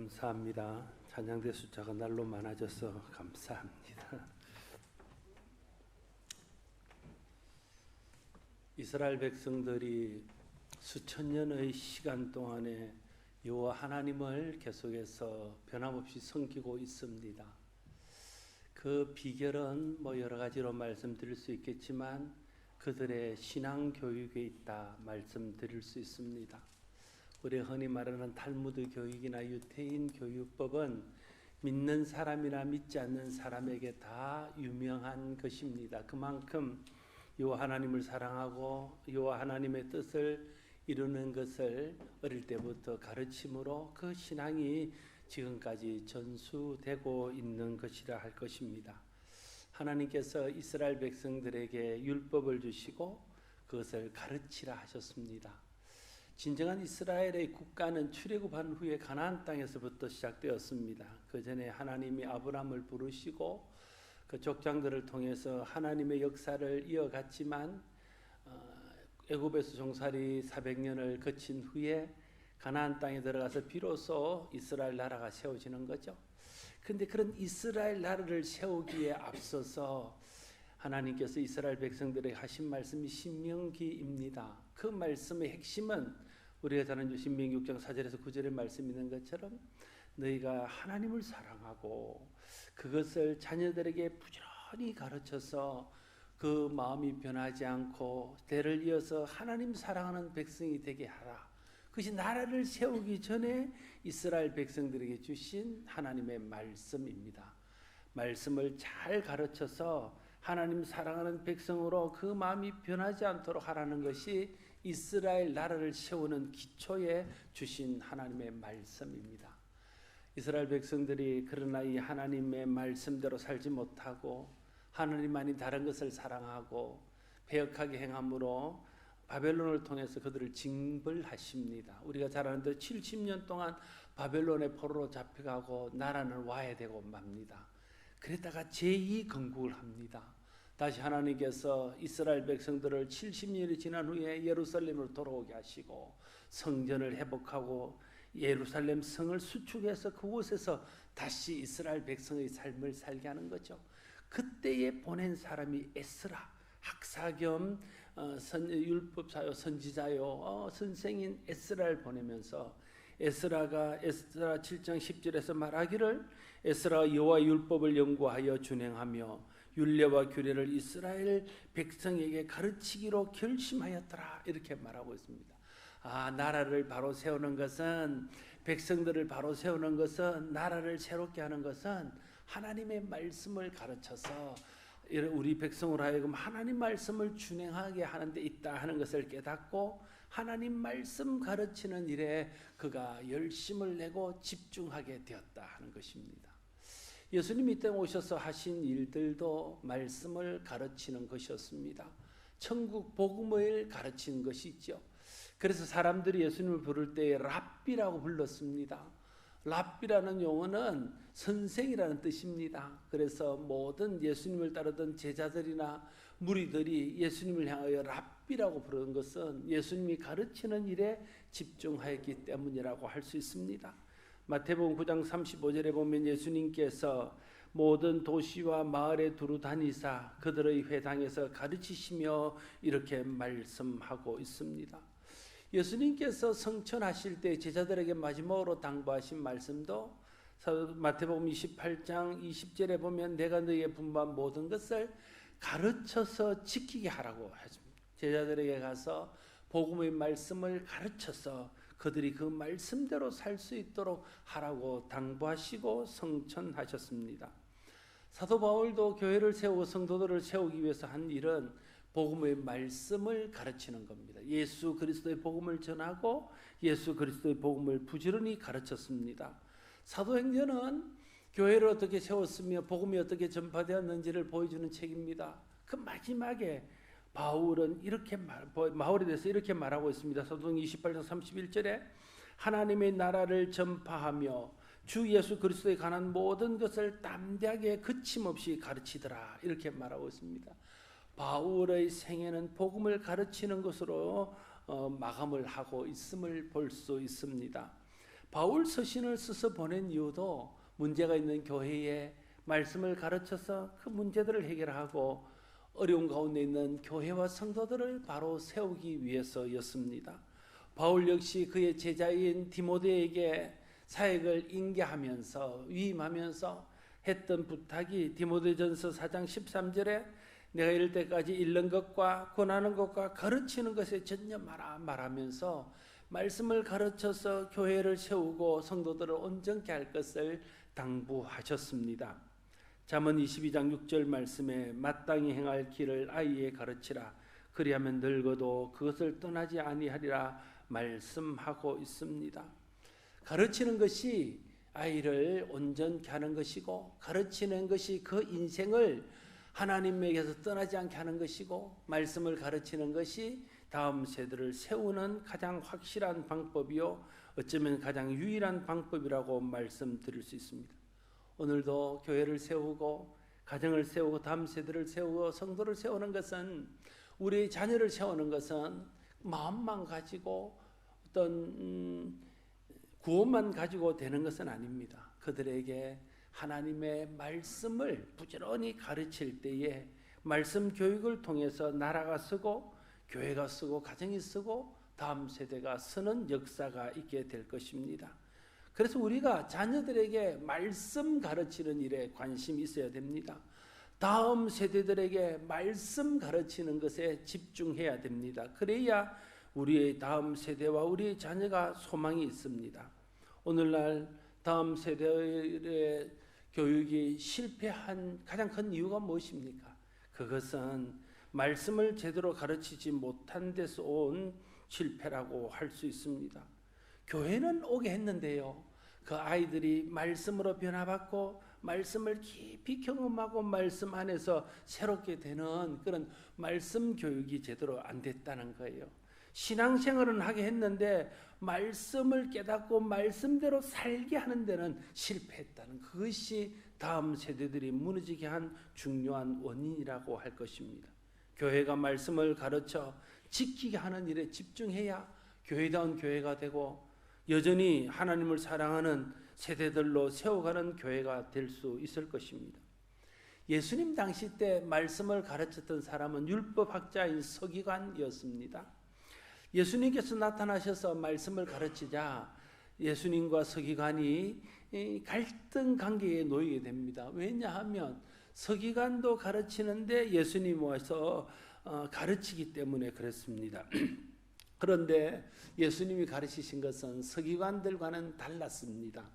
감사합니다. 찬양대 숫자가 날로 많아져서 감사합니다. 이스라엘 백성들이 수천 년의 시간 동안에 여호와 하나님을 계속해서 변함없이 섬기고 있습니다. 그 비결은 여러 가지로 말씀드릴 수 있겠지만 그들의 신앙 교육에 있다 말씀드릴 수 있습니다. 우리가 흔히 말하는 탈무드 교육이나 유태인 교육법은 믿는 사람이나 믿지 않는 사람에게 다 유명한 것입니다. 그만큼 여호와 하나님을 사랑하고 여호와 하나님의 뜻을 이루는 것을 어릴 때부터 가르침으로 그 신앙이 지금까지 전수되고 있는 것이라 할 것입니다. 하나님께서 이스라엘 백성들에게 율법을 주시고 그것을 가르치라 하셨습니다. 진정한 이스라엘의 국가는 출애굽한 후에 가나안 땅에서부터 시작되었습니다. 그 전에 하나님이 아브라함을 부르시고 그 족장들을 통해서 하나님의 역사를 이어갔지만 애굽에서 종살이 400년을 거친 후에 가나안 땅에 들어가서 비로소 이스라엘 나라가 세워지는 거죠. 그런데 그런 이스라엘 나라를 세우기에 앞서서 하나님께서 이스라엘 백성들에게 하신 말씀이 신명기입니다. 그 말씀의 핵심은 우리가 잘 아는 신명기 6장 4절에서 9절의 말씀이 있는 것처럼 너희가 하나님을 사랑하고 그것을 자녀들에게 부지런히 가르쳐서 그 마음이 변하지 않고 대를 이어서 하나님 사랑하는 백성이 되게 하라. 그것이 나라를 세우기 전에 이스라엘 백성들에게 주신 하나님의 말씀입니다. 말씀을 잘 가르쳐서 하나님 사랑하는 백성으로 그 마음이 변하지 않도록 하라는 것이 이스라엘 나라를 세우는 기초에 주신 하나님의 말씀입니다. 이스라엘 백성들이 그러나 이 하나님의 말씀대로 살지 못하고 하나님 아닌 다른 것을 사랑하고 배역하게 행함으로 바벨론을 통해서 그들을 징벌하십니다. 우리가 잘 아는 대로 70년 동안 바벨론의 포로로 잡혀가고 나라는 와야 되고 맙니다. 그랬다가 제2건국을 합니다. 다시 하나님께서 이스라엘 백성들을 70년이 지난 후에 예루살렘으로 돌아오게 하시고 성전을 회복하고 예루살렘 성을 수축해서 그곳에서 다시 이스라엘 백성의 삶을 살게 하는 거죠. 그때에 보낸 사람이 에스라, 학사 겸 율법사요, 선지자요, 선생인 에스라를 보내면서 에스라가 에스라 7장 10절에서 말하기를 에스라가 여호와의 율법을 연구하여 준행하며 율례와 규례를 이스라엘 백성에게 가르치기로 결심하였더라 이렇게 말하고 있습니다. 나라를 바로 세우는 것은 백성들을 바로 세우는 것은 나라를 새롭게 하는 것은 하나님의 말씀을 가르쳐서 우리 백성으로 하여금 하나님 말씀을 준행하게 하는 데 있다 하는 것을 깨닫고 하나님 말씀 가르치는 일에 그가 열심을 내고 집중하게 되었다 하는 것입니다. 예수님이 이 땅에 오셔서 하신 일들도 말씀을 가르치는 것이었습니다. 천국 복음을 가르치는 것이죠. 그래서 사람들이 예수님을 부를 때 랍비라고 불렀습니다. 랍비라는 용어는 선생이라는 뜻입니다. 그래서 모든 예수님을 따르던 제자들이나 무리들이 예수님을 향하여 랍비라고 부르는 것은 예수님이 가르치는 일에 집중하였기 때문이라고 할 수 있습니다. 마태복음 9장 35절에 보면 예수님께서 모든 도시와 마을에 두루 다니사 그들의 회당에서 가르치시며 이렇게 말씀하고 있습니다. 예수님께서 성천하실 때 제자들에게 마지막으로 당부하신 말씀도 마태복음 28장 20절에 보면 내가 너희의 분부한 모든 것을 가르쳐서 지키게 하라고 했습니다. 제자들에게 가서 복음의 말씀을 가르쳐서 그들이 그 말씀대로 살 수 있도록 하라고 당부하시고 성천하셨습니다. 사도 바울도 교회를 세우고 성도들을 세우기 위해서 한 일은 복음의 말씀을 가르치는 겁니다. 예수 그리스도의 복음을 전하고 예수 그리스도의 복음을 부지런히 가르쳤습니다. 사도행전은 교회를 어떻게 세웠으며 복음이 어떻게 전파되었는지를 보여주는 책입니다. 그 마지막에 바울은 바울에 대해서 이렇게 말하고 있습니다. 사도행 28장 31절에 하나님의 나라를 전파하며 주 예수 그리스도에 관한 모든 것을 담대하게 거침없이 가르치더라 이렇게 말하고 있습니다. 바울의 생애는 복음을 가르치는 것으로 마감을 하고 있음을 볼 수 있습니다. 바울 서신을 써서 보낸 이유도 문제가 있는 교회에 말씀을 가르쳐서 그 문제들을 해결하고 어려운 가운데 있는 교회와 성도들을 바로 세우기 위해서였습니다. 바울 역시 그의 제자인 디모데에게 사역을 인계하면서 위임하면서 했던 부탁이 디모데전서 4장 13절에 내가 이를 때까지 읽는 것과 권하는 것과 가르치는 것에 전념하라 말하면서 말씀을 가르쳐서 교회를 세우고 성도들을 온전케 할 것을 당부하셨습니다. 잠언 22장 6절 말씀에 마땅히 행할 길을 아이에 가르치라 그리하면 늙어도 그것을 떠나지 아니하리라 말씀하고 있습니다. 가르치는 것이 아이를 온전케 하는 것이고 가르치는 것이 그 인생을 하나님에게서 떠나지 않게 하는 것이고 말씀을 가르치는 것이 다음 세대를 세우는 가장 확실한 방법이요 어쩌면 가장 유일한 방법이라고 말씀드릴 수 있습니다. 오늘도 교회를 세우고 가정을 세우고 다음 세대를 세우고 성도를 세우는 것은 우리 자녀를 세우는 것은 마음만 가지고 어떤 구원만 가지고 되는 것은 아닙니다. 그들에게 하나님의 말씀을 부지런히 가르칠 때에 말씀 교육을 통해서 나라가 쓰고 교회가 쓰고 가정이 쓰고 다음 세대가 쓰는 역사가 있게 될 것입니다. 그래서 우리가 자녀들에게 말씀 가르치는 일에 관심이 있어야 됩니다. 다음 세대들에게 말씀 가르치는 것에 집중해야 됩니다. 그래야 우리의 다음 세대와 우리의 자녀가 소망이 있습니다. 오늘날 다음 세대의 교육이 실패한 가장 큰 이유가 무엇입니까? 그것은 말씀을 제대로 가르치지 못한 데서 온 실패라고 할 수 있습니다. 교회는 오게 했는데요. 그 아이들이 말씀으로 변화받고 말씀을 깊이 경험하고 말씀 안에서 새롭게 되는 그런 말씀 교육이 제대로 안 됐다는 거예요. 신앙생활은 하게 했는데 말씀을 깨닫고 말씀대로 살게 하는 데는 실패했다는 그것이 다음 세대들이 무너지게 한 중요한 원인이라고 할 것입니다. 교회가 말씀을 가르쳐 지키게 하는 일에 집중해야 교회다운 교회가 되고 여전히 하나님을 사랑하는 세대들로 세워가는 교회가 될 수 있을 것입니다. 예수님 당시 때 말씀을 가르쳤던 사람은 율법학자인 서기관이었습니다. 예수님께서 나타나셔서 말씀을 가르치자 예수님과 서기관이 갈등 관계에 놓이게 됩니다. 왜냐하면 서기관도 가르치는데 예수님이 와서 가르치기 때문에 그렇습니다. 그런데 예수님이 가르치신 것은 서기관들과는 달랐습니다.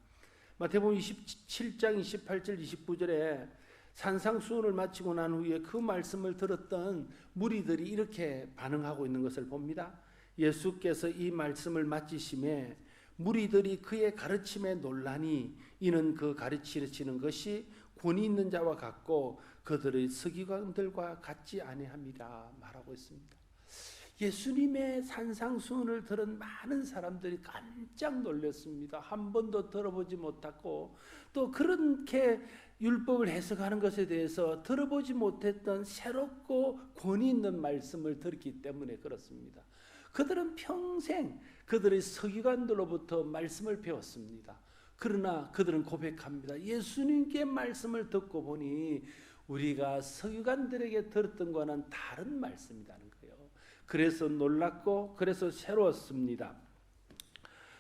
마태복음 27장 28절 29절에 산상수훈을 마치고 난 후에 그 말씀을 들었던 무리들이 이렇게 반응하고 있는 것을 봅니다. 예수께서 이 말씀을 마치심에 무리들이 그의 가르침에 놀라니 이는 그 가르치시는 것이 권위 있는 자와 같고 그들의 서기관들과 같지 아니함이라 말하고 있습니다. 예수님의 산상수훈을 들은 많은 사람들이 깜짝 놀랐습니다. 한 번도 들어보지 못했고 또 그렇게 율법을 해석하는 것에 대해서 들어보지 못했던 새롭고 권위 있는 말씀을 들었기 때문에 그렇습니다. 그들은 평생 그들의 서기관들로부터 말씀을 배웠습니다. 그러나 그들은 고백합니다. 예수님께 말씀을 듣고 보니 우리가 서기관들에게 들었던 것과는 다른 말씀이라는 거예요. 그래서 놀랐고 그래서 새로웠습니다.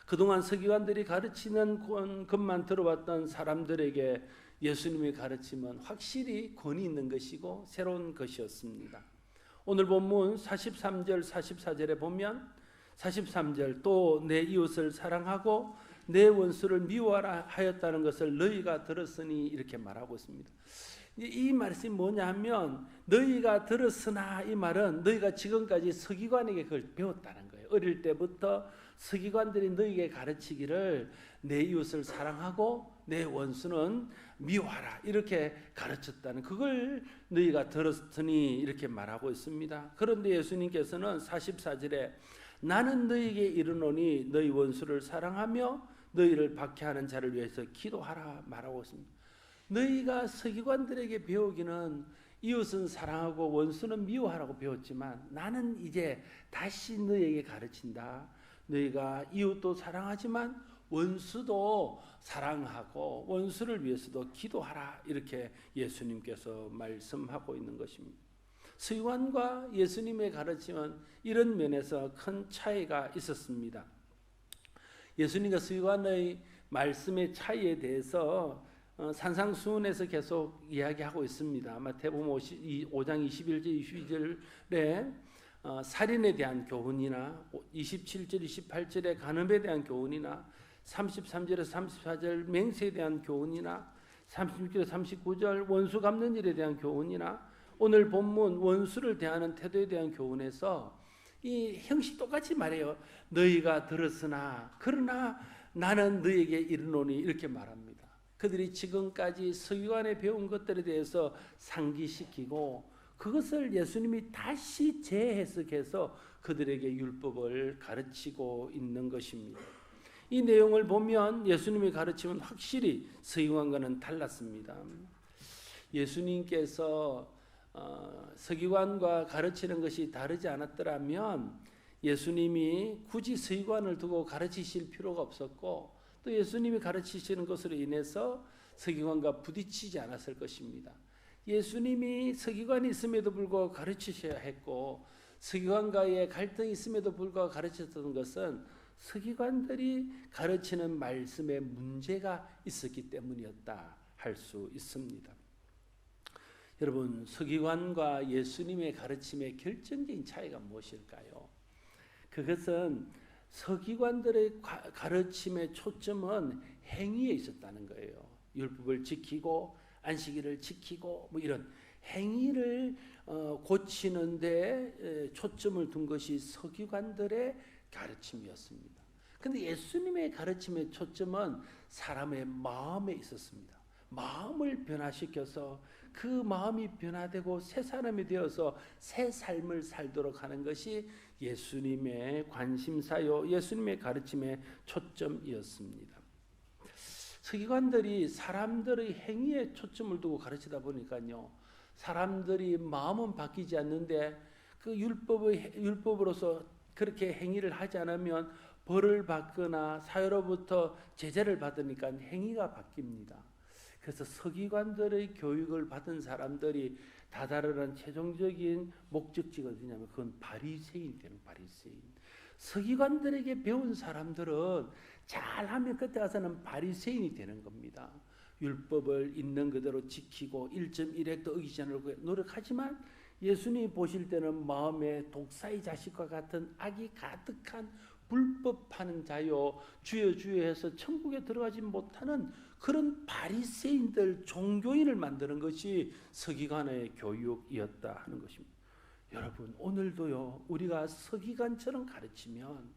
그동안 서기관들이 가르치는 것만 들어왔던 사람들에게 예수님의 가르침은 확실히 권위 있는 것이고 새로운 것이었습니다. 오늘 본문 43절 44절에 보면 43절 또 내 이웃을 사랑하고 내 원수를 미워하라 하였다는 것을 너희가 들었으니 이렇게 말하고 있습니다. 이 말씀이 뭐냐 하면 너희가 들었으나 이 말은 너희가 지금까지 서기관에게 그걸 배웠다는 거예요. 어릴 때부터 서기관들이 너희에게 가르치기를 내 이웃을 사랑하고 내 원수는 미워하라 이렇게 가르쳤다는 그걸 너희가 들었으니 이렇게 말하고 있습니다. 그런데 예수님께서는 44절에 나는 너희에게 이르노니 너희 원수를 사랑하며 너희를 박해하는 자를 위해서 기도하라 말하고 있습니다. 너희가 서기관들에게 배우기는 이웃은 사랑하고 원수는 미워하라고 배웠지만 나는 이제 다시 너희에게 가르친다. 너희가 이웃도 사랑하지만 원수도 사랑하고 원수를 위해서도 기도하라, 이렇게 예수님께서 말씀하고 있는 것입니다. 서기관과 예수님의 가르침은 이런 면에서 큰 차이가 있었습니다. 예수님과 서기관의 말씀의 차이에 대해서 산상수훈에서 계속 이야기하고 있습니다. 마태복음 5장 21절 22절에 살인에 대한 교훈이나 27절 28절에 간음에 대한 교훈이나 33절에서 34절 맹세에 대한 교훈이나 36절 39절 원수 갚는 일에 대한 교훈이나 오늘 본문 원수를 대하는 태도에 대한 교훈에서 이 형식 똑같이 말해요. 너희가 들었으나 그러나 나는 너희에게 이르노니, 이렇게 말합니다. 그들이 지금까지 서기관에 배운 것들에 대해서 상기시키고 그것을 예수님이 다시 재해석해서 그들에게 율법을 가르치고 있는 것입니다. 이 내용을 보면 예수님의 가르침은 확실히 서기관과는 달랐습니다. 예수님께서 서기관과 가르치는 것이 다르지 않았더라면 예수님이 굳이 서기관을 두고 가르치실 필요가 없었고, 또 예수님이 가르치시는 것으로 인해서 서기관과 부딪히지 않았을 것입니다. 예수님이 서기관이 있음에도 불구하고 가르치셔야 했고, 서기관과의 갈등이 있음에도 불구하고 가르쳤던 것은 서기관들이 가르치는 말씀에 문제가 있었기 때문이었다 할 수 있습니다. 여러분, 서기관과 예수님의 가르침의 결정적인 차이가 무엇일까요? 그것은 서기관들의 가르침의 초점은 행위에 있었다는 거예요. 율법을 지키고 안식일을 지키고 이런 행위를 고치는 데 초점을 둔 것이 서기관들의 가르침이었습니다. 그런데 예수님의 가르침의 초점은 사람의 마음에 있었습니다. 마음을 변화시켜서 그 마음이 변화되고 새 사람이 되어서 새 삶을 살도록 하는 것이 예수님의 관심사요, 예수님의 가르침의 초점이었습니다. 서기관들이 사람들의 행위에 초점을 두고 가르치다 보니까요, 사람들이 마음은 바뀌지 않는데 그 율법으로서 그렇게 행위를 하지 않으면 벌을 받거나 사회로부터 제재를 받으니까 행위가 바뀝니다. 그래서 서기관들의 교육을 받은 사람들이 다다르는 최종적인 목적지가 어디냐면 그건 바리새인이 되는, 바리새인. 서기관들에게 배운 사람들은 잘하면 그때 가서는 바리새인이 되는 겁니다. 율법을 있는 그대로 지키고 1.1획도 어기지 않으려고 노력하지만 예수님이 보실 때는 마음에 독사의 자식과 같은 악이 가득한 불법하는 자요, 주여 주여 해서 천국에 들어가지 못하는 그런 바리새인들, 종교인을 만드는 것이 서기관의 교육이었다 하는 것입니다. 여러분, 오늘도요, 우리가 서기관처럼 가르치면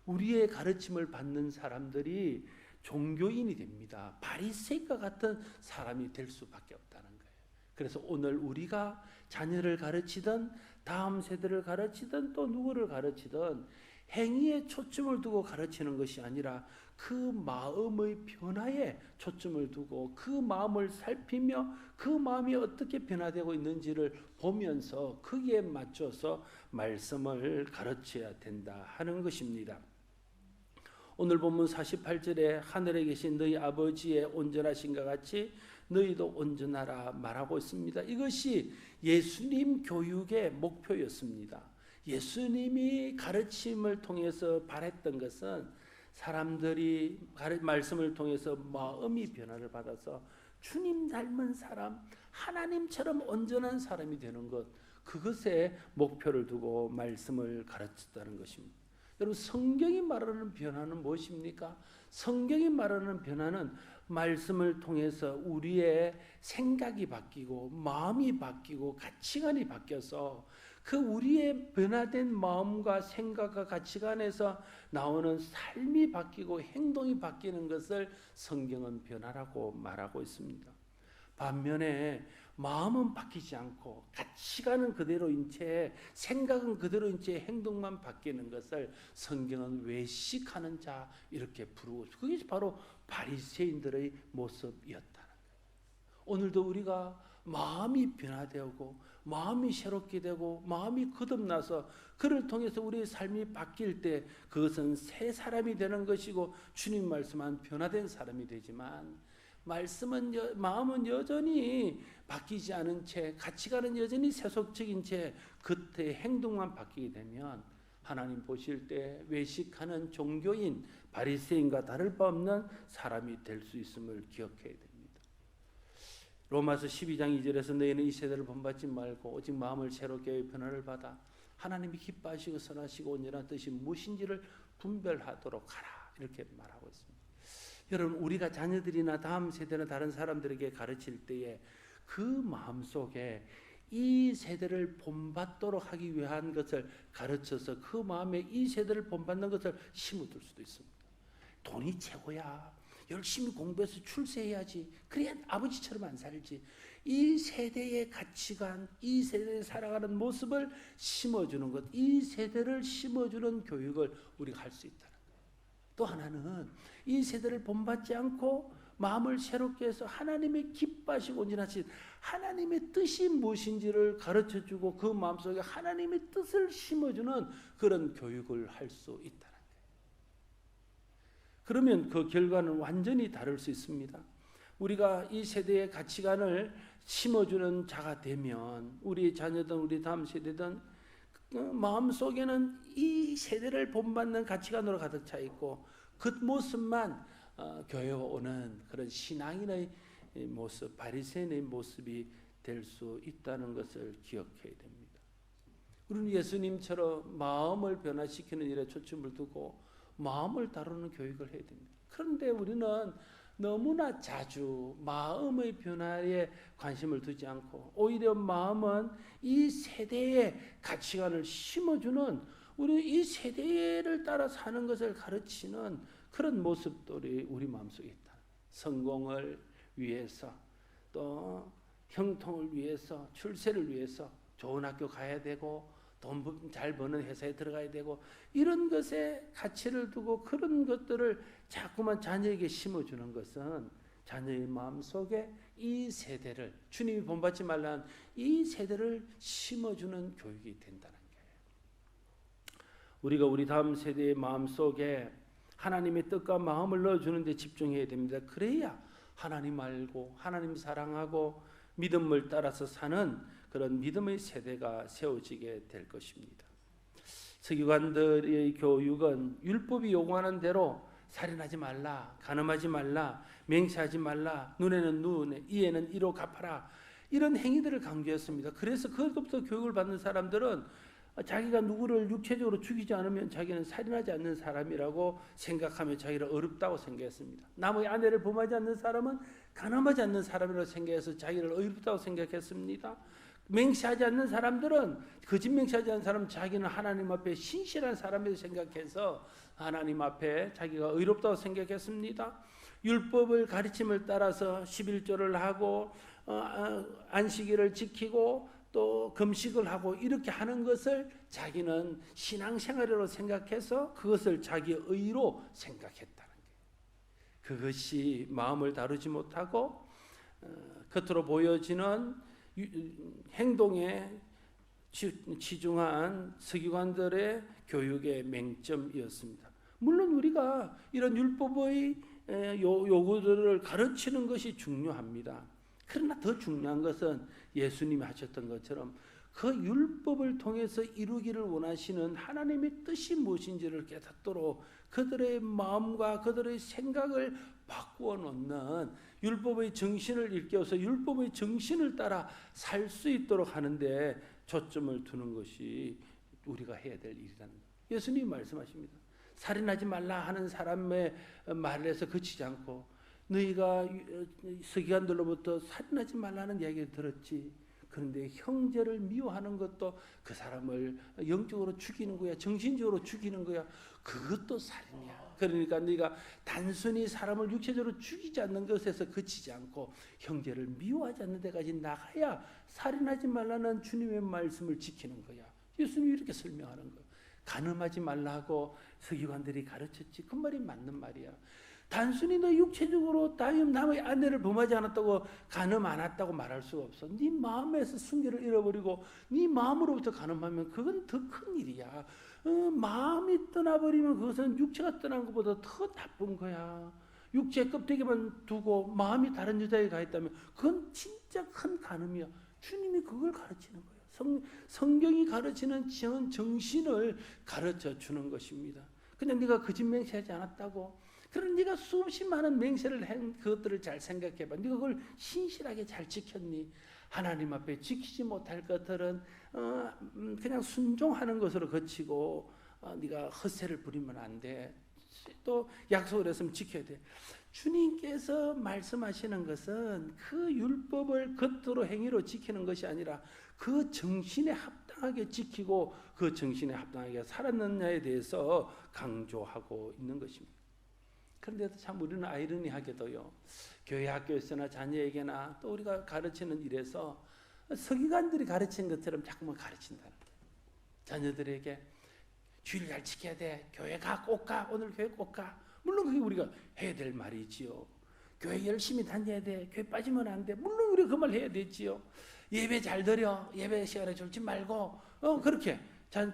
우리의 가르침을 받는 사람들이 종교인이 됩니다. 바리새인과 같은 사람이 될 수밖에 없다는 거예요. 그래서 오늘 우리가 자녀를 가르치든 다음 세대를 가르치든 또 누구를 가르치든 행위에 초점을 두고 가르치는 것이 아니라 그 마음의 변화에 초점을 두고 그 마음을 살피며 그 마음이 어떻게 변화되고 있는지를 보면서 거기에 맞춰서 말씀을 가르쳐야 된다 하는 것입니다. 오늘 본문 48절에 하늘에 계신 너희 아버지의 온전하신가 같이 너희도 온전하라 말하고 있습니다. 이것이 예수님 교육의 목표였습니다. 예수님이 가르침을 통해서 바랬던 것은 사람들이 말씀을 통해서 마음이 변화를 받아서 주님 닮은 사람, 하나님처럼 온전한 사람이 되는 것, 그것에 목표를 두고 말씀을 가르쳤다는 것입니다. 여러분, 성경이 말하는 변화는 무엇입니까? 성경이 말하는 변화는 말씀을 통해서 우리의 생각이 바뀌고 마음이 바뀌고 가치관이 바뀌어서 그 우리의 변화된 마음과 생각과 가치관에서 나오는 삶이 바뀌고 행동이 바뀌는 것을 성경은 변화라고 말하고 있습니다. 반면에 마음은 바뀌지 않고 가치관은 그대로인 채, 생각은 그대로인 채 행동만 바뀌는 것을 성경은 외식하는 자 이렇게 부르고, 그게 바로 바리새인들의 모습이었다는 거예요. 오늘도 우리가 마음이 변화되고 마음이 새롭게 되고 마음이 거듭나서 그를 통해서 우리의 삶이 바뀔 때 그것은 새 사람이 되는 것이고 주님 말씀한 변화된 사람이 되지만 마음은 여전히 바뀌지 않은 채 가치관은 여전히 세속적인 채 겉의 행동만 바뀌게 되면 하나님 보실 때 외식하는 종교인 바리새인과 다를 바 없는 사람이 될 수 있음을 기억해야 됩니다. 로마서 12장 2절에서 너희는 이 세대를 본받지 말고 오직 마음을 새롭게 변화를 받아 하나님이 기뻐하시고 선하시고 온전한 뜻이 무엇인지를 분별하도록 하라 이렇게 말하고 있습니다. 여러분 우리가 자녀들이나 다음 세대나 다른 사람들에게 가르칠 때에 그 마음속에 이 세대를 본받도록 하기 위한 것을 가르쳐서 그 마음에 이 세대를 본받는 것을 심어둘 수도 있습니다. 돈이 최고야. 열심히 공부해서 출세해야지. 그래야 아버지처럼 안 살지. 이 세대의 가치관, 이 세대에 살아가는 모습을 심어주는 것, 이 세대를 심어주는 교육을 우리가 할 수 있다는 거예요. 또 하나는 이 세대를 본받지 않고 마음을 새롭게 해서 하나님의 기뻐하시고 온전하신 하나님의 뜻이 무엇인지를 가르쳐주고 그 마음속에 하나님의 뜻을 심어주는 그런 교육을 할 수 있다는 거예요. 그러면 그 결과는 완전히 다를 수 있습니다. 우리가 이 세대의 가치관을 심어주는 자가 되면 우리 자녀든 우리 다음 세대든 마음속에는 이 세대를 본받는 가치관으로 가득 차 있고 그 모습만 교회에 오는 그런 신앙인의 모습, 바리새인의 모습이 될 수 있다는 것을 기억해야 됩니다. 우리는 예수님처럼 마음을 변화시키는 일에 초점을 두고 마음을 다루는 교육을 해야 됩니다. 그런데 우리는 너무나 자주 마음의 변화에 관심을 두지 않고 오히려 마음은 이 세대의 가치관을 심어주는 우리 이 세대를 따라 사는 것을 가르치는 그런 모습들이 우리 마음속에 있다. 성공을 위해서 또 형통을 위해서 출세를 위해서 좋은 학교 가야 되고 돈 잘 버는 회사에 들어가야 되고 이런 것에 가치를 두고 그런 것들을 자꾸만 자녀에게 심어주는 것은 자녀의 마음속에 이 세대를 주님이 본받지 말라는 이 세대를 심어주는 교육이 된다는 거예요. 우리가 우리 다음 세대의 마음속에 하나님의 뜻과 마음을 넣어주는 데 집중해야 됩니다. 그래야 하나님 알고 하나님 사랑하고 믿음을 따라서 사는 그런 믿음의 세대가 세워지게 될 것입니다. 서기관들의 교육은 율법이 요구하는 대로 살인하지 말라, 간음하지 말라, 맹세하지 말라, 눈에는 눈, 이에는 이로 갚아라 이런 행위들을 강조했습니다. 그래서 그것부터 교육을 받는 사람들은 자기가 누구를 육체적으로 죽이지 않으면 자기는 살인하지 않는 사람이라고 생각하며 자기를 어렵다고 생각했습니다. 남의 아내를 범하지 않는 사람은 간음하지 않는 사람이라고 생각해서 자기를 어렵다고 생각했습니다. 맹세하지 않는 사람들은 거짓 맹세하지 않는 사람은 자기는 하나님 앞에 신실한 사람이라고 생각해서 하나님 앞에 자기가 의롭다고 생각했습니다. 율법을 가르침을 따라서 11조를 하고 안식일을 지키고 또 금식을 하고 이렇게 하는 것을 자기는 신앙생활으로 생각해서 그것을 자기의 의로 생각했다는 거예요. 그것이 마음을 다루지 못하고 겉으로 보여지는 행동에 치중한 서기관들의 교육의 맹점이었습니다. 물론 우리가 이런 율법의 요구들을 가르치는 것이 중요합니다. 그러나 더 중요한 것은 예수님이 하셨던 것처럼 그 율법을 통해서 이루기를 원하시는 하나님의 뜻이 무엇인지를 깨닫도록 그들의 마음과 그들의 생각을 바꾸어 놓는 율법의 정신을 일깨워서 율법의 정신을 따라 살 수 있도록 하는데 초점을 두는 것이 우리가 해야 될 일이라는 거예요. 예수님이 말씀하십니다. 살인하지 말라 하는 사람의 말에서 그치지 않고 너희가 서기관들로부터 살인하지 말라는 이야기를 들었지. 그런데 형제를 미워하는 것도 그 사람을 영적으로 죽이는 거야. 정신적으로 죽이는 거야. 그것도 살인이야. 그러니까 네가 단순히 사람을 육체적으로 죽이지 않는 것에서 그치지 않고 형제를 미워하지 않는 데까지 나가야 살인하지 말라는 주님의 말씀을 지키는 거야. 예수님이 이렇게 설명하는 거야. 간음하지 말라고 서기관들이 가르쳤지. 그 말이 맞는 말이야. 단순히 너 육체적으로 남의 아내를 범하지 않았다고 간음 안 했다고 말할 수가 없어. 네 마음에서 순결을 잃어버리고 네 마음으로부터 간음하면 그건 더 큰 일이야. 마음이 떠나버리면 그것은 육체가 떠난 것보다 더 나쁜 거야. 육체 껍데기만 두고 마음이 다른 여자에게 가 있다면 그건 진짜 큰 간음이야. 주님이 그걸 가르치는 거예요. 성경이 가르치는 정신을 가르쳐 주는 것입니다. 그냥 네가 거짓 맹세하지 않았다고. 그럼 네가 수없이 많은 맹세를 한 그것들을 잘 생각해봐. 네가 그걸 신실하게 잘 지켰니? 하나님 앞에 지키지 못할 것들은 그냥 순종하는 것으로 그치고 네가 헛새를 부리면 안 돼. 또 약속을 했으면 지켜야 돼. 주님께서 말씀하시는 것은 그 율법을 겉으로 행위로 지키는 것이 아니라 그 정신에 합당하게 지키고 그 정신에 합당하게 살았느냐에 대해서 강조하고 있는 것입니다. 그런데도 참 우리는 아이러니하게도요, 교회 학교에서나 자녀에게나 또 우리가 가르치는 일에서 서기관들이 가르친 것처럼 자꾸만 가르친다는 거예요. 자녀들에게 주일 잘 지켜야 돼. 교회 꼭 가. 오늘 교회 꼭 가. 물론 그게 우리가 해야 될 말이지요. 교회 열심히 다녀야 돼. 교회 빠지면 안 돼. 물론 우리가 그 말 해야 되지요. 예배 잘 드려. 예배 시간에 졸지 말고. 그렇게.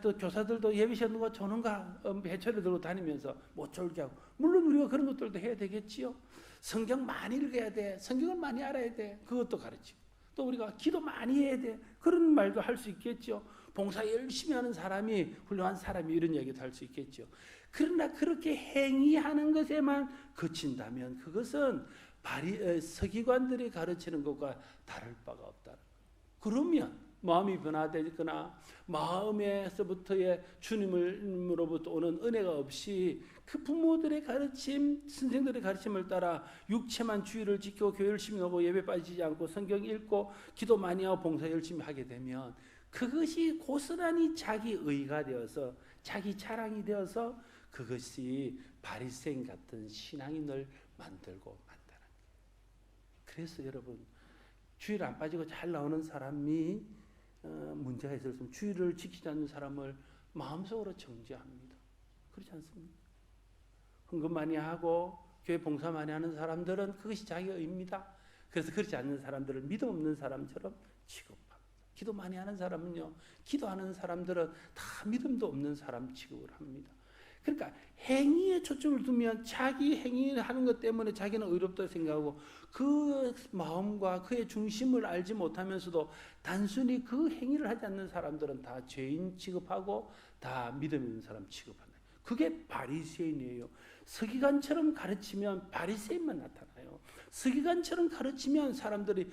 또 교사들도 예배 시간 누가 조는가 해초를 들고 다니면서 못 졸게 하고. 물론 우리가 그런 것들도 해야 되겠지요. 성경 많이 읽어야 돼. 성경을 많이 알아야 돼. 그것도 가르치고. 또 우리가 기도 많이 해야 돼. 그런 말도 할 수 있겠죠. 봉사 열심히 하는 사람이 훌륭한 사람이 이런 얘기도 할 수 있겠죠. 그러나 그렇게 행위하는 것에만 그친다면 그것은 서기관들이 가르치는 것과 다를 바가 없다. 그러면 마음이 변화되거나 마음에서부터의 주님으로부터 오는 은혜가 없이 그 부모들의 가르침, 선생들의 가르침을 따라 육체만 주의를 지키고 교회 열심히 오고 예배 빠지지 않고 성경 읽고 기도 많이 하고 봉사 열심히 하게 되면 그것이 고스란히 자기 의가 되어서 자기 자랑이 되어서 그것이 바리새인 같은 신앙인을 만들고 만다는 거예요. 그래서 여러분 주일 안 빠지고 잘 나오는 사람이 문제가 있었으면 주일을 지키지 않는 사람을 마음속으로 정죄합니다. 그렇지 않습니까? 헌금 많이 하고 교회 봉사 많이 하는 사람들은 그것이 자기 의입니다. 그래서 그렇지 않는 사람들을 믿음 없는 사람처럼 취급합니다. 기도 많이 하는 사람은요, 기도하는 사람들은 다 믿음도 없는 사람 취급을 합니다. 그러니까 행위에 초점을 두면 자기 행위하는 것 때문에 자기는 의롭다고 생각하고 그 마음과 그의 중심을 알지 못하면서도 단순히 그 행위를 하지 않는 사람들은 다 죄인 취급하고 다 믿음 있는 사람 취급한다. 그게 바리새인이에요. 서기관처럼 가르치면 바리새인만 나타나요. 서기관처럼 가르치면 사람들이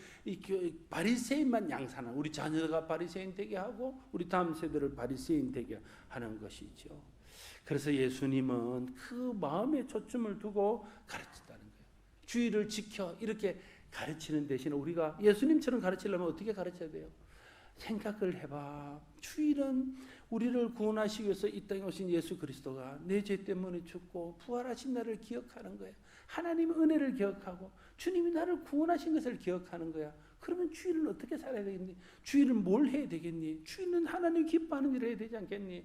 바리새인만 양산하는, 우리 자녀가 바리새인 되게 하고 우리 다음 세대를 바리새인 되게 하는 것이죠. 그래서 예수님은 그 마음에 초점을 두고 가르친다는 거예요. 주의를 지켜 이렇게 가르치는 대신에 우리가 예수님처럼 가르치려면 어떻게 가르쳐야 돼요? 생각을 해봐. 주일은 우리를 구원하시기 위해서 이 땅에 오신 예수 그리스도가 내 죄 때문에 죽고 부활하신 나를 기억하는 거야. 하나님의 은혜를 기억하고 주님이 나를 구원하신 것을 기억하는 거야. 그러면 주일은 어떻게 살아야 되겠니? 주일은 뭘 해야 되겠니? 주일은 하나님 기뻐하는 일을 해야 되지 않겠니?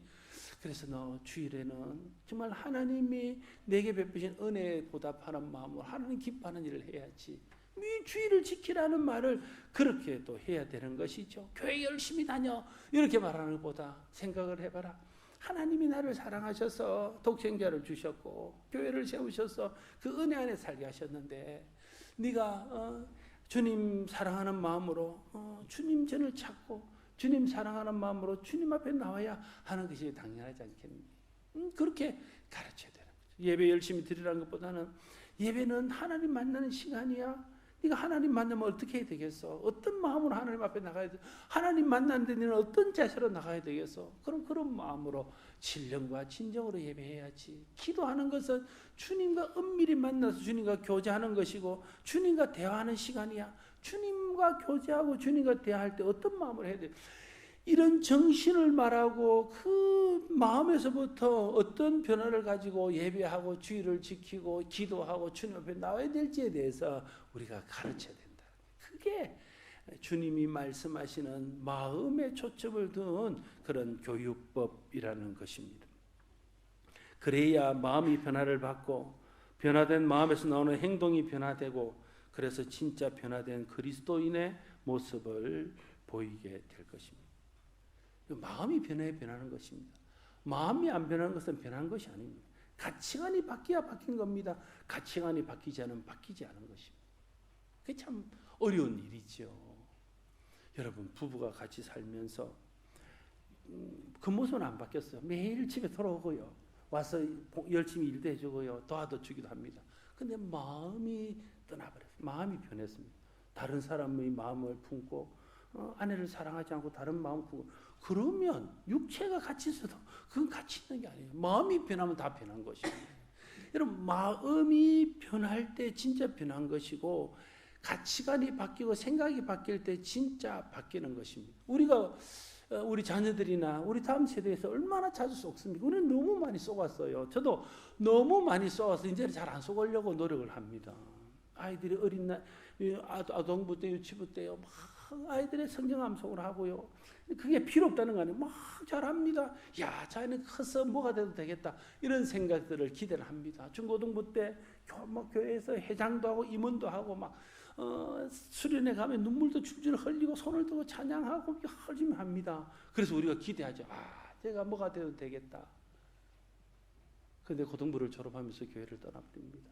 그래서 너 주일에는 정말 하나님이 내게 베푸신 은혜에 보답하는 마음으로 하나님 기뻐하는 일을 해야지. 이 주일을 지키라는 말을 그렇게 또 해야 되는 것이죠. 교회 열심히 다녀 이렇게 말하는 것보다 생각을 해봐라. 하나님이 나를 사랑하셔서 독생자를 주셨고 교회를 세우셔서 그 은혜 안에 살게 하셨는데 네가 주님 사랑하는 마음으로 주님 전을 찾고 주님 사랑하는 마음으로 주님 앞에 나와야 하는 것이 당연하지 않겠니? 그렇게 가르쳐야 되는 거죠. 예배 열심히 드리라는 것보다는 예배는 하나님 만나는 시간이야. 네가 하나님 만나면 어떻게 해야 되겠어? 어떤 마음으로 하나님 앞에 나가야 돼? 하나님 만나는데 너는 어떤 자세로 나가야 되겠어? 그럼 그런 마음으로 신령과 진정으로 예배해야지. 기도하는 것은 주님과 은밀히 만나서 주님과 교제하는 것이고 주님과 대화하는 시간이야. 주님과 교제하고 주님과 대화할 때 어떤 마음을 해야 돼? 이런 정신을 말하고 그 마음에서부터 어떤 변화를 가지고 예배하고 주의를 지키고 기도하고 주님 앞에 나와야 될지에 대해서 우리가 가르쳐야 된다. 그게 주님이 말씀하시는 마음에 초점을 둔 그런 교육법이라는 것입니다. 그래야 마음이 변화를 받고 변화된 마음에서 나오는 행동이 변화되고 그래서 진짜 변화된 그리스도인의 모습을 보이게 될 것입니다. 마음이 변하는 것입니다. 마음이 안 변하는 것은 변한 것이 아닙니다. 가치관이 바뀌어야 바뀐 겁니다. 가치관이 바뀌지 않으면 바뀌지 않은 것입니다. 그게 참 어려운 일이죠. 여러분 부부가 같이 살면서 그 모습은 안 바뀌었어요. 매일 집에 돌아오고요. 와서 열심히 일도 해주고요. 도와주기도 합니다. 근데 마음이 떠나버렸어요. 마음이 변했습니다. 다른 사람의 마음을 품고 아내를 사랑하지 않고 다른 마음을 품고 그러면 육체가 같이 있어도 그건 같이 있는 게 아니에요. 마음이 변하면 다 변한 것입니다. 여러분 마음이 변할 때 진짜 변한 것이고 가치관이 바뀌고 생각이 바뀔 때 진짜 바뀌는 것입니다. 우리가 우리 자녀들이나 우리 다음 세대에서 얼마나 자주 속습니까? 우리는 너무 많이 속았어요. 저도 너무 많이 속아서 이제는 잘 안 속으려고 노력을 합니다. 아이들이 어린 날 아동부 때 유치부 때요 막 아이들의 성경 암송을 하고요. 그게 필요 없다는 거 아니에요. 막 잘합니다. 야, 자기는 커서 뭐가 돼도 되겠다. 이런 생각들을 기대를 합니다. 중고등부 때 교회에서 회장도 하고 임원도 하고 막 수련회 가면 눈물도 줄줄 흘리고 손을 들고 찬양하고 열심히 합니다. 그래서 우리가 기대하죠. 제가 뭐가 돼도 되겠다. 그런데 고등부를 졸업하면서 교회를 떠나버립니다.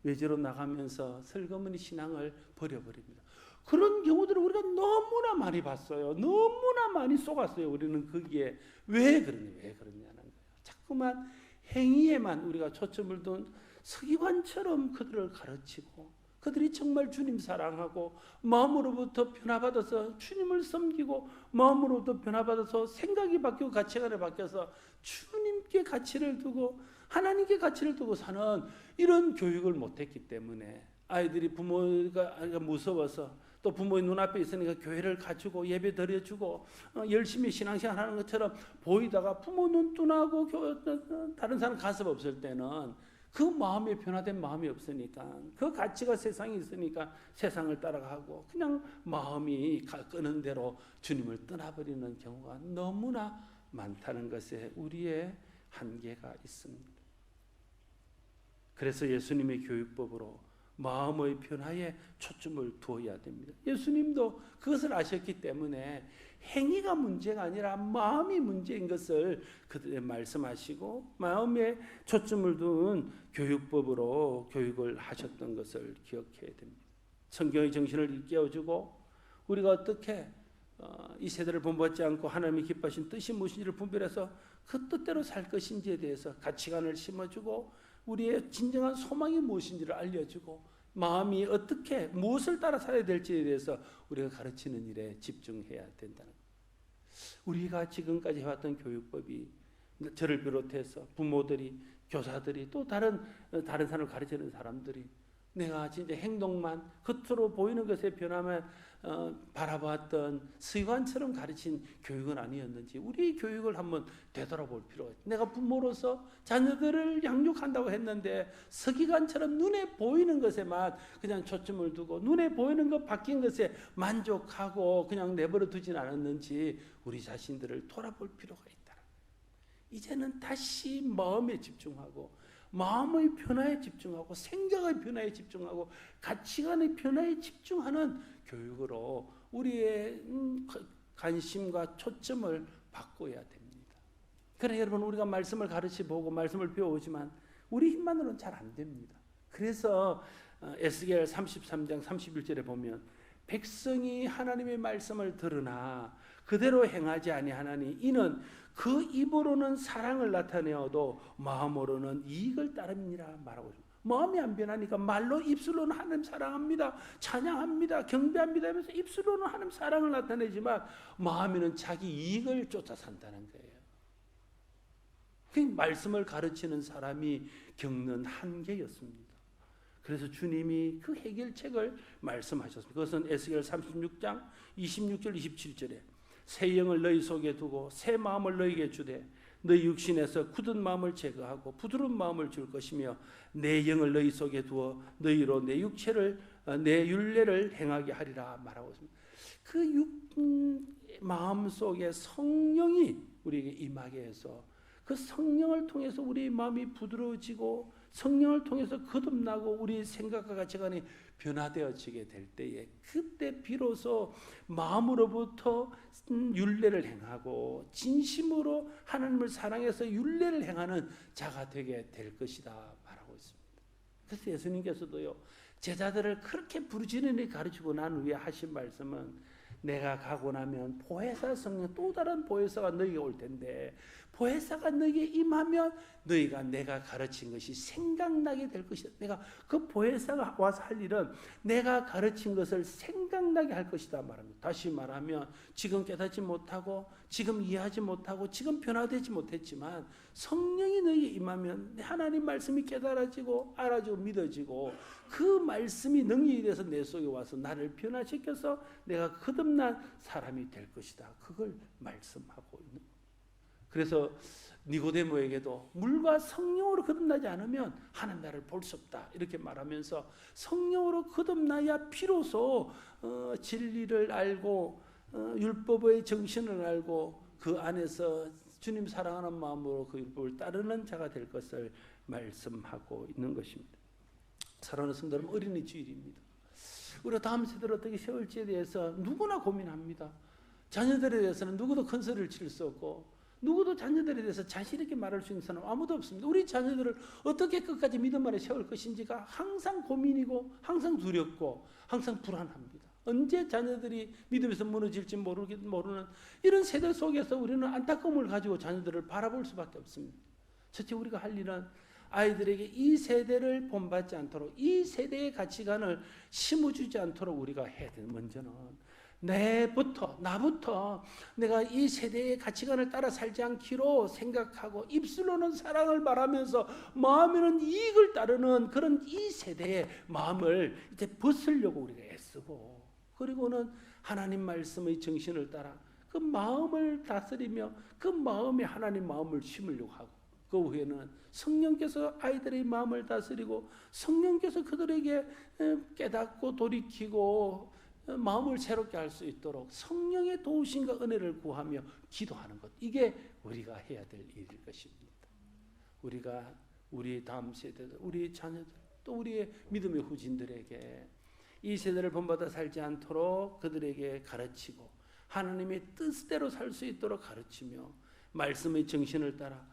외지로 나가면서 슬그머니 신앙을 버려버립니다. 그런 경우들을 우리가 너무나 많이 봤어요. 너무나 많이 속았어요. 우리는 거기에 왜 그러냐는 거예요. 자꾸만 행위에만 우리가 초점을 둔 서기관처럼 그들을 가르치고 그들이 정말 주님 사랑하고 마음으로부터 변화받아서 주님을 섬기고 마음으로부터 변화받아서 생각이 바뀌고 가치관이 바뀌어서 주님께 가치를 두고 하나님께 가치를 두고 사는 이런 교육을 못했기 때문에 아이들이 부모가 무서워서 또 부모의 눈앞에 있으니까 교회를 가지고 예배 드려주고 열심히 신앙생활 하는 것처럼 보이다가 부모 눈뜨나고 다른 사람 가슴 없을 때는 그 마음에 변화된 마음이 없으니까 그 가치가 세상에 있으니까 세상을 따라가고 그냥 마음이 끄는 대로 주님을 떠나버리는 경우가 너무나 많다는 것에 우리의 한계가 있습니다. 그래서 예수님의 교육법으로 마음의 변화에 초점을 두어야 됩니다. 예수님도 그것을 아셨기 때문에 행위가 문제가 아니라 마음이 문제인 것을 그들에 말씀하시고 마음에 초점을 둔 교육법으로 교육을 하셨던 것을 기억해야 됩니다. 성경의 정신을 일깨워주고 우리가 어떻게 이 세대를 본받지 않고 하나님이 기뻐하신 뜻이 무엇인지를 분별해서 그 뜻대로 살 것인지에 대해서 가치관을 심어주고 우리의 진정한 소망이 무엇인지를 알려주고 마음이 어떻게 무엇을 따라 살아야 될지에 대해서 우리가 가르치는 일에 집중해야 된다는 것. 우리가 지금까지 해왔던 교육법이 저를 비롯해서 부모들이 교사들이 또 다른 사람을 가르치는 사람들이 내가 진짜 행동만 겉으로 보이는 것에 변화만 바라봤던 서기관처럼 가르친 교육은 아니었는지 우리 교육을 한번 되돌아볼 필요가 있어요. 내가 부모로서 자녀들을 양육한다고 했는데 서기관처럼 눈에 보이는 것에만 그냥 초점을 두고 눈에 보이는 것 바뀐 것에 만족하고 그냥 내버려 두진 않았는지 우리 자신들을 돌아볼 필요가 있다. 이제는 다시 마음에 집중하고 마음의 변화에 집중하고 생각의 변화에 집중하고 가치관의 변화에 집중하는 교육으로 우리의 관심과 초점을 바꿔야 됩니다. 그러나 여러분 우리가 말씀을 가르치보고 말씀을 배워오지만 우리 힘만으로는 잘 안 됩니다. 그래서 에스겔 33장 31절에 보면 백성이 하나님의 말씀을 들으나 그대로 행하지 아니하나니 이는 그 입으로는 사랑을 나타내어도 마음으로는 이익을 따릅니다 말하고 있습니다. 마음이 안 변하니까 말로 입술로는 하나님 사랑합니다 찬양합니다 경배합니다 하면서 입술로는 하나님 사랑을 나타내지만 마음에는 자기 이익을 쫓아 산다는 거예요. 그 말씀을 가르치는 사람이 겪는 한계였습니다. 그래서 주님이 그 해결책을 말씀하셨습니다. 그것은 에스겔 36장 26절 27절에 새 영을 너희 속에 두고 새 마음을 너희에게 주되 너희 육신에서 굳은 마음을 제거하고 부드러운 마음을 줄 것이며 내 영을 너희 속에 두어 너희로 내 육체를 내 율례를 행하게 하리라 말하고 있습니다. 그 마음 속에 성령이 우리에게 임하게 해서 그 성령을 통해서 우리 마음이 부드러워지고 성령을 통해서 거듭나고 우리 생각과 가치관이 변화되어지게 될 때에 그때 비로소 마음으로부터 율례를 행하고 진심으로 하나님을 사랑해서 율례를 행하는 자가 되게 될 것이다 말하고 있습니다. 그래서 예수님께서도요 제자들을 그렇게 부르짖으니 가르치고 난 후에 하신 말씀은 내가 가고 나면 보혜사 성령 또 다른 보혜사가 너희에게 올 텐데 보혜사가 너희에게 임하면 너희가 내가 가르친 것이 생각나게 될 것이다. 내가 그 보혜사가 와서 할 일은 내가 가르친 것을 생각나게 할 것이다 말합니다. 다시 말하면 지금 깨닫지 못하고 지금 이해하지 못하고 지금 변화되지 못했지만 성령이 너희에게 임하면 하나님 말씀이 깨달아지고 알아지고 믿어지고 그 말씀이 능력이 돼서 내 속에 와서 나를 변화시켜서 내가 거듭난 사람이 될 것이다. 그걸 말씀하고 있는 거예요. 그래서 니고데모에게도 물과 성령으로 거듭나지 않으면 하나님 나라를 볼 수 없다 이렇게 말하면서 성령으로 거듭나야 비로소 진리를 알고 율법의 정신을 알고 그 안에서 주님 사랑하는 마음으로 그 율법을 따르는 자가 될 것을 말씀하고 있는 것입니다. 사랑하는 성도 여러분, 어린이 주일입니다. 우리가 다음 세대를 어떻게 세울지에 대해서 누구나 고민합니다. 자녀들에 대해서는 누구도 큰 소리를 칠 수 없고 누구도 자녀들에 대해서 자신 있게 말할 수 있는 사람 아무도 없습니다. 우리 자녀들을 어떻게 끝까지 믿음 아래 세울 것인지가 항상 고민이고 항상 두렵고 항상 불안합니다. 언제 자녀들이 믿음에서 무너질지 모르는 이런 세대 속에서 우리는 안타까움을 가지고 자녀들을 바라볼 수밖에 없습니다. 첫째 우리가 할 일은 아이들에게 이 세대를 본받지 않도록 이 세대의 가치관을 심어주지 않도록 우리가 해야 돼요. 먼저는 나부터 내가 이 세대의 가치관을 따라 살지 않기로 생각하고 입술로는 사랑을 말하면서 마음에는 이익을 따르는 그런 이 세대의 마음을 이제 벗으려고 우리가 애쓰고 그리고는 하나님 말씀의 정신을 따라 그 마음을 다스리며 그 마음에 하나님 마음을 심으려고 하고 그 후에는 성령께서 아이들의 마음을 다스리고 성령께서 그들에게 깨닫고 돌이키고 마음을 새롭게 할 수 있도록 성령의 도우심과 은혜를 구하며 기도하는 것 이게 우리가 해야 될 일일 것입니다. 우리가 우리 다음 세대들, 우리 자녀들 또 우리의 믿음의 후진들에게 이 세대를 본받아 살지 않도록 그들에게 가르치고 하나님의 뜻대로 살 수 있도록 가르치며 말씀의 정신을 따라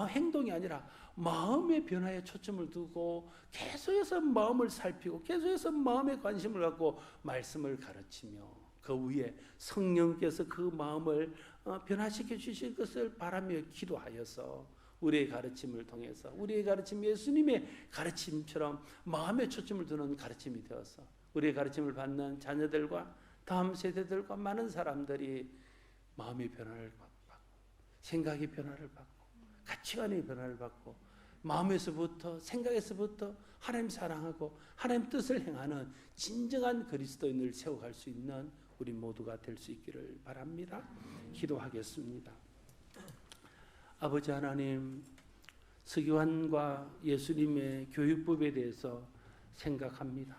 행동이 아니라 마음의 변화에 초점을 두고 계속해서 마음을 살피고 계속해서 마음에 관심을 갖고 말씀을 가르치며 그 위에 성령께서 그 마음을 변화시켜 주실 것을 바라며 기도하여서 우리의 가르침을 통해서 우리의 가르침 예수님의 가르침처럼 마음에 초점을 두는 가르침이 되어서 우리의 가르침을 받는 자녀들과 다음 세대들과 많은 사람들이 마음의 변화를 받고 생각의 변화를 받고 가치관의 변화를 받고 마음에서부터 생각에서부터 하나님 사랑하고 하나님 뜻을 행하는 진정한 그리스도인을 세워갈 수 있는 우리 모두가 될 수 있기를 바랍니다. 기도하겠습니다. 아버지 하나님, 서기관과 예수님의 교육법에 대해서 생각합니다.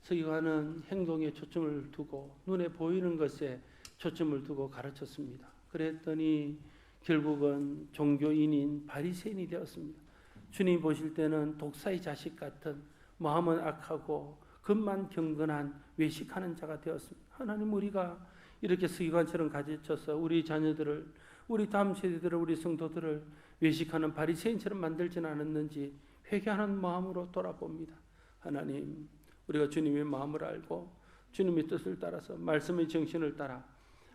서기관은 행동에 초점을 두고 눈에 보이는 것에 초점을 두고 가르쳤습니다. 그랬더니 결국은 종교인인 바리새인이 되었습니다. 주님 보실 때는 독사의 자식 같은 마음은 악하고 겉만 경건한 외식하는 자가 되었습니다. 하나님, 우리가 이렇게 서기관처럼 가르쳐서 우리 자녀들을, 우리 다음 세대들을, 우리 성도들을 외식하는 바리새인처럼 만들지는 않았는지 회개하는 마음으로 돌아봅니다. 하나님, 우리가 주님의 마음을 알고 주님의 뜻을 따라서 말씀의 정신을 따라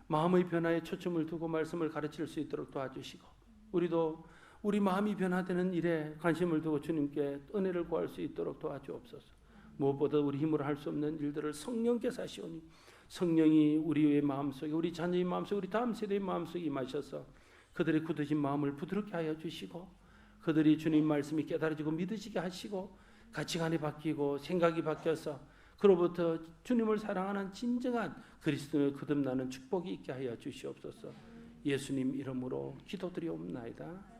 마음의 변화에 초점을 두고 말씀을 가르칠 수 있도록 도와주시고 우리도 우리 마음이 변화되는 일에 관심을 두고 주님께 은혜를 구할 수 있도록 도와주옵소서. 무엇보다 우리 힘으로 할 수 없는 일들을 성령께서 하시오니 성령이 우리의 마음속에, 우리 자녀의 마음속에, 우리 다음 세대의 마음속에 임하셔서 그들의 굳어진 마음을 부드럽게 하여 주시고 그들이 주님 말씀이 깨달아지고 믿어지게 하시고 가치관이 바뀌고 생각이 바뀌어서 그로부터 주님을 사랑하는 진정한 그리스도의 거듭나는 축복이 있게 하여 주시옵소서. 예수님 이름으로 기도드리옵나이다.